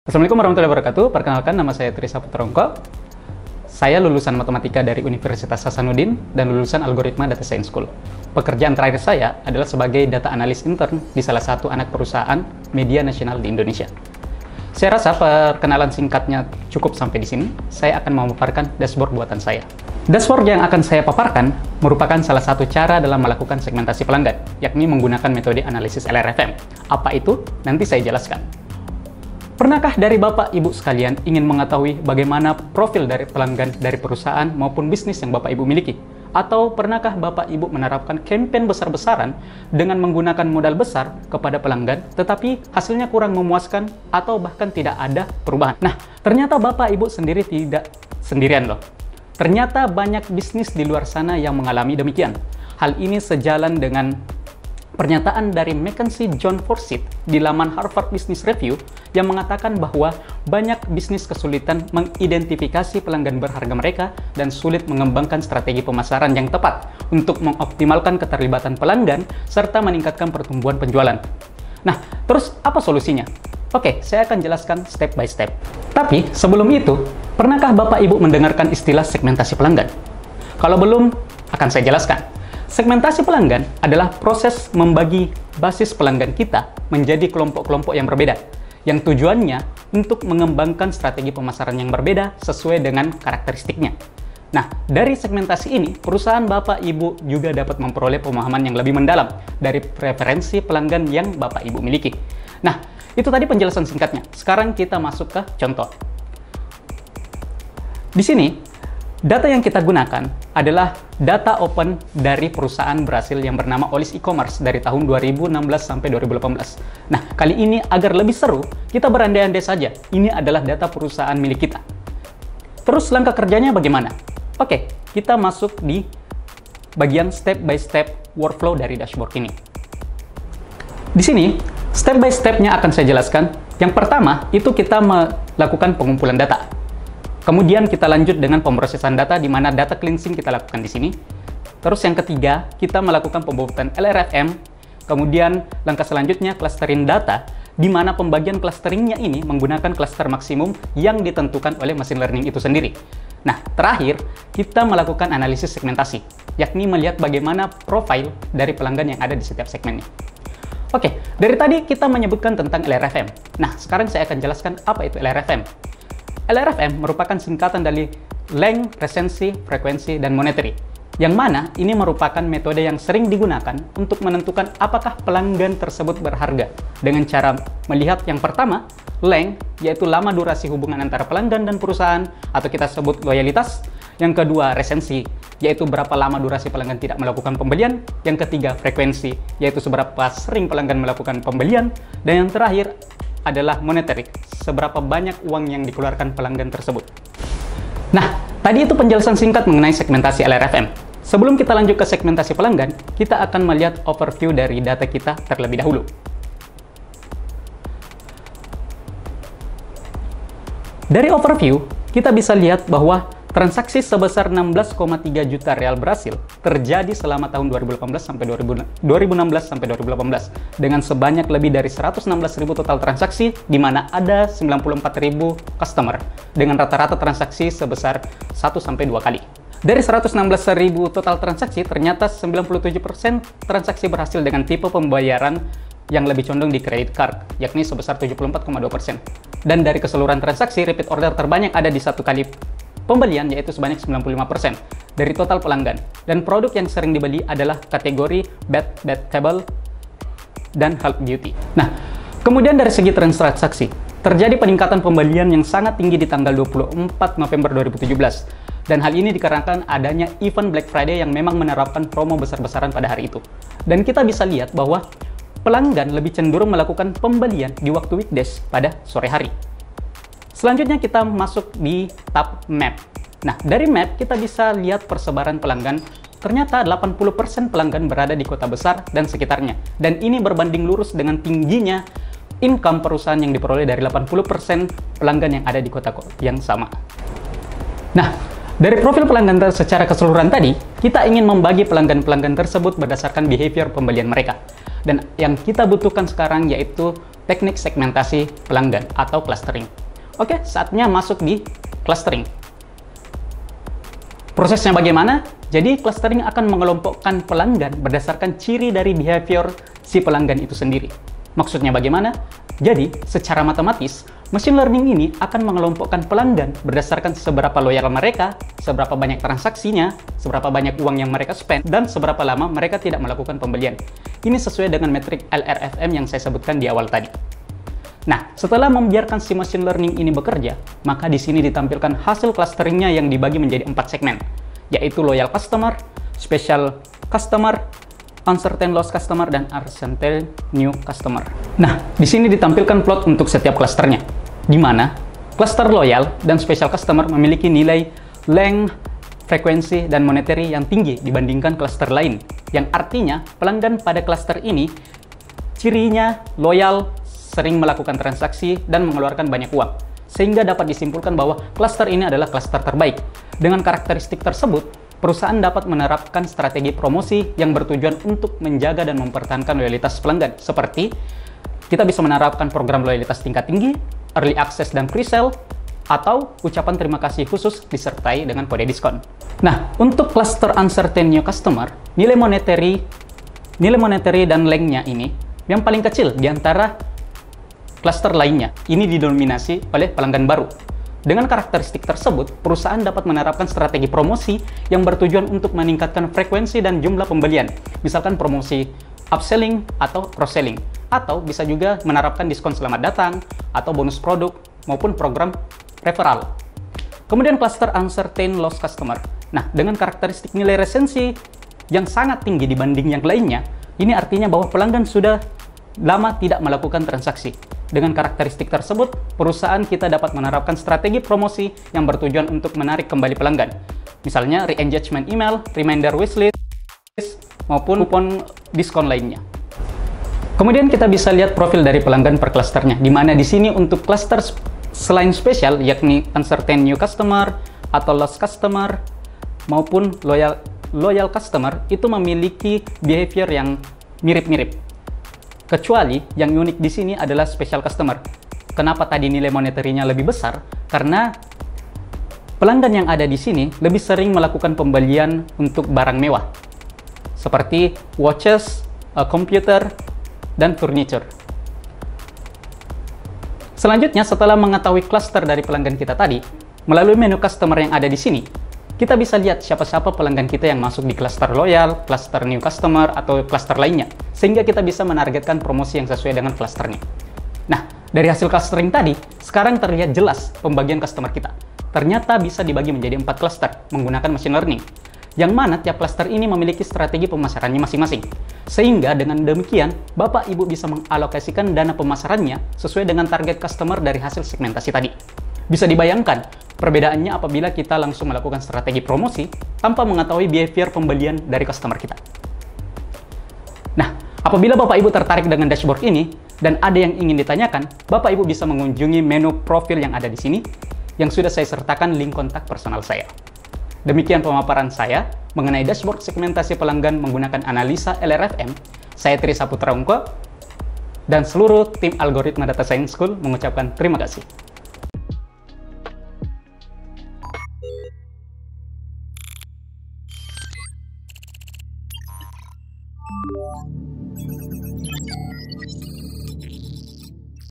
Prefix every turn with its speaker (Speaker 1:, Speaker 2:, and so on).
Speaker 1: Assalamualaikum warahmatullahi wabarakatuh. Perkenalkan, nama saya Trisha Putrongko. Saya lulusan matematika dari Universitas Hasanuddin dan lulusan algoritma Data Science School. Pekerjaan terakhir saya adalah sebagai data analis intern di salah satu anak perusahaan media nasional di Indonesia. Saya rasa perkenalan singkatnya cukup sampai di sini. Saya akan memaparkan dashboard buatan saya. Dashboard yang akan saya paparkan merupakan salah satu cara dalam melakukan segmentasi pelanggan, yakni menggunakan metode analisis LRFM. Apa itu? Nanti saya jelaskan. Pernahkah dari Bapak Ibu sekalian ingin mengetahui bagaimana profil dari pelanggan dari perusahaan maupun bisnis yang Bapak Ibu miliki? Atau pernahkah Bapak Ibu menerapkan campaign besar-besaran dengan menggunakan modal besar kepada pelanggan, tetapi hasilnya kurang memuaskan atau bahkan tidak ada perubahan? Nah, ternyata Bapak Ibu sendiri tidak sendirian loh. Ternyata banyak bisnis di luar sana yang mengalami demikian. Hal ini sejalan dengan pernyataan dari Mackenzie John Forsyth di laman Harvard Business Review yang mengatakan bahwa banyak bisnis kesulitan mengidentifikasi pelanggan berharga mereka dan sulit mengembangkan strategi pemasaran yang tepat untuk mengoptimalkan keterlibatan pelanggan serta meningkatkan pertumbuhan penjualan. Nah, terus apa solusinya? Oke, saya akan jelaskan step by step. Tapi sebelum itu, pernahkah Bapak Ibu mendengarkan istilah segmentasi pelanggan? Kalau belum, akan saya jelaskan. Segmentasi pelanggan adalah proses membagi basis pelanggan kita menjadi kelompok-kelompok yang berbeda, yang tujuannya untuk mengembangkan strategi pemasaran yang berbeda sesuai dengan karakteristiknya. Nah, dari segmentasi ini, perusahaan Bapak Ibu juga dapat memperoleh pemahaman yang lebih mendalam dari preferensi pelanggan yang Bapak Ibu miliki. Nah, itu tadi penjelasan singkatnya. Sekarang kita masuk ke contoh. Di sini, data yang kita gunakan adalah data open dari perusahaan Brasil yang bernama Olis E-commerce dari tahun 2016 sampai 2018. Nah, kali ini agar lebih seru, kita berandai-andai saja. Ini adalah data perusahaan milik kita. Terus langkah kerjanya bagaimana? Oke, kita masuk di bagian step by step workflow dari dashboard ini. Di sini, step by step-nya akan saya jelaskan. Yang pertama, itu kita melakukan pengumpulan data. Kemudian kita lanjut dengan pemrosesan data, di mana data cleansing kita lakukan di sini. Terus yang ketiga, kita melakukan pembuatan LRFM. Kemudian langkah selanjutnya clustering data, di mana pembagian clusteringnya ini menggunakan cluster maksimum yang ditentukan oleh machine learning itu sendiri. Nah, terakhir, kita melakukan analisis segmentasi, yakni melihat bagaimana profil dari pelanggan yang ada di setiap segmennya. Oke, dari tadi kita menyebutkan tentang LRFM. Nah, sekarang saya akan jelaskan apa itu LRFM. LRFM merupakan singkatan dari length, recency, frekuensi, dan monetary. Yang mana ini merupakan metode yang sering digunakan untuk menentukan apakah pelanggan tersebut berharga. Dengan cara melihat yang pertama, length, yaitu lama durasi hubungan antara pelanggan dan perusahaan, atau kita sebut loyalitas. Yang kedua, recency, yaitu berapa lama durasi pelanggan tidak melakukan pembelian. Yang ketiga, frekuensi, yaitu seberapa sering pelanggan melakukan pembelian. Dan yang terakhir adalah monetary, seberapa banyak uang yang dikeluarkan pelanggan tersebut. Nah, tadi itu penjelasan singkat mengenai segmentasi LRFM. Sebelum kita lanjut ke segmentasi pelanggan, kita akan melihat overview dari data kita terlebih dahulu. Dari overview, kita bisa lihat bahwa transaksi sebesar 16,3 juta real Brasil terjadi selama tahun 2016 sampai 2018 dengan sebanyak lebih dari 116.000 total transaksi, di mana ada 94.000 customer dengan rata-rata transaksi sebesar 1 sampai 2 kali. Dari 116.000 total transaksi, ternyata 97% transaksi berhasil dengan tipe pembayaran yang lebih condong di credit card, yakni sebesar 74,2%. Dan dari keseluruhan transaksi, repeat order terbanyak ada di satu kali pembelian, yaitu sebanyak 95% dari total pelanggan. Dan produk yang sering dibeli adalah kategori bed, table, dan health beauty. Nah, kemudian dari segi transaksi, terjadi peningkatan pembelian yang sangat tinggi di tanggal 24 November 2017. Dan hal ini dikarenakan adanya event Black Friday yang memang menerapkan promo besar-besaran pada hari itu. Dan kita bisa lihat bahwa pelanggan lebih cenderung melakukan pembelian di waktu weekdays pada sore hari. Selanjutnya kita masuk di tab Map. Nah, dari Map kita bisa lihat persebaran pelanggan. Ternyata 80% pelanggan berada di kota besar dan sekitarnya. Dan ini berbanding lurus dengan tingginya income perusahaan yang diperoleh dari 80% pelanggan yang ada di kota yang sama. Nah, Dari profil pelanggan secara keseluruhan tadi, kita ingin membagi pelanggan-pelanggan tersebut berdasarkan behavior pembelian mereka. Dan yang kita butuhkan sekarang yaitu teknik segmentasi pelanggan atau clustering. Oke, saatnya masuk di clustering. Prosesnya bagaimana? Jadi, clustering akan mengelompokkan pelanggan berdasarkan ciri dari behavior si pelanggan itu sendiri. Maksudnya bagaimana? Jadi, secara matematis, machine learning ini akan mengelompokkan pelanggan berdasarkan seberapa loyal mereka, seberapa banyak transaksinya, seberapa banyak uang yang mereka spend, dan seberapa lama mereka tidak melakukan pembelian. Ini sesuai dengan metrik LRFM yang saya sebutkan di awal tadi. Nah, setelah membiarkan si machine learning ini bekerja, maka di sini ditampilkan hasil clusteringnya yang dibagi menjadi 4 segmen, yaitu loyal customer, special customer, uncertain loss customer, dan uncertain new customer. Nah, di sini ditampilkan plot untuk setiap klasternya, di mana cluster loyal dan special customer memiliki nilai length, frekuensi, dan monetary yang tinggi dibandingkan cluster lain, yang artinya pelanggan pada cluster ini cirinya loyal, sering melakukan transaksi, dan mengeluarkan banyak uang, sehingga dapat disimpulkan bahwa cluster ini adalah cluster terbaik. Dengan karakteristik tersebut, perusahaan dapat menerapkan strategi promosi yang bertujuan untuk menjaga dan mempertahankan loyalitas pelanggan, seperti kita bisa menerapkan program loyalitas tingkat tinggi, early access dan pre-sale, atau ucapan terima kasih khusus disertai dengan kode diskon. Nah, untuk cluster uncertain new customer, nilai monetary dan length-nya ini yang paling kecil di antara cluster lainnya. Ini didominasi oleh pelanggan baru. Dengan karakteristik tersebut, perusahaan dapat menerapkan strategi promosi yang bertujuan untuk meningkatkan frekuensi dan jumlah pembelian. Misalkan promosi upselling atau cross-selling. Atau bisa juga menerapkan diskon selamat datang, atau bonus produk, maupun program referral. Kemudian cluster uncertain loss customer. Nah, dengan karakteristik nilai resensi yang sangat tinggi dibanding yang lainnya, ini artinya bahwa pelanggan sudah lama tidak melakukan transaksi. Dengan karakteristik tersebut, perusahaan kita dapat menerapkan strategi promosi yang bertujuan untuk menarik kembali pelanggan. Misalnya re-engagement email, reminder wishlist, maupun kupon diskon lainnya. Kemudian kita bisa lihat profil dari pelanggan per klasternya, di mana di sini untuk klaster selain spesial, yakni uncertain new customer atau lost customer, maupun loyal customer, itu memiliki behavior yang mirip-mirip. Kecuali yang unik di sini adalah special customer. Kenapa tadi nilai monetary-nya lebih besar? Karena pelanggan yang ada di sini lebih sering melakukan pembelian untuk barang mewah, seperti watches, computer, dan furniture. Selanjutnya, setelah mengetahui cluster dari pelanggan kita tadi, melalui menu customer yang ada di sini, kita bisa lihat siapa-siapa pelanggan kita yang masuk di cluster loyal, cluster new customer, atau cluster lainnya, sehingga kita bisa menargetkan promosi yang sesuai dengan clusternya. Nah, dari hasil clustering tadi, sekarang terlihat jelas pembagian customer kita. Ternyata bisa dibagi menjadi 4 cluster menggunakan machine learning, yang mana tiap cluster ini memiliki strategi pemasarannya masing-masing. Sehingga dengan demikian, Bapak Ibu bisa mengalokasikan dana pemasarannya sesuai dengan target customer dari hasil segmentasi tadi. Bisa dibayangkan perbedaannya apabila kita langsung melakukan strategi promosi tanpa mengetahui behavior pembelian dari customer kita. Nah, apabila Bapak Ibu tertarik dengan dashboard ini dan ada yang ingin ditanyakan, Bapak Ibu bisa mengunjungi menu profil yang ada di sini yang sudah saya sertakan link kontak personal saya. Demikian pemaparan saya mengenai dashboard segmentasi pelanggan menggunakan analisa LRFM. Saya Tri Saputra Ungko dan seluruh tim Algoritma Data Science School mengucapkan terima kasih.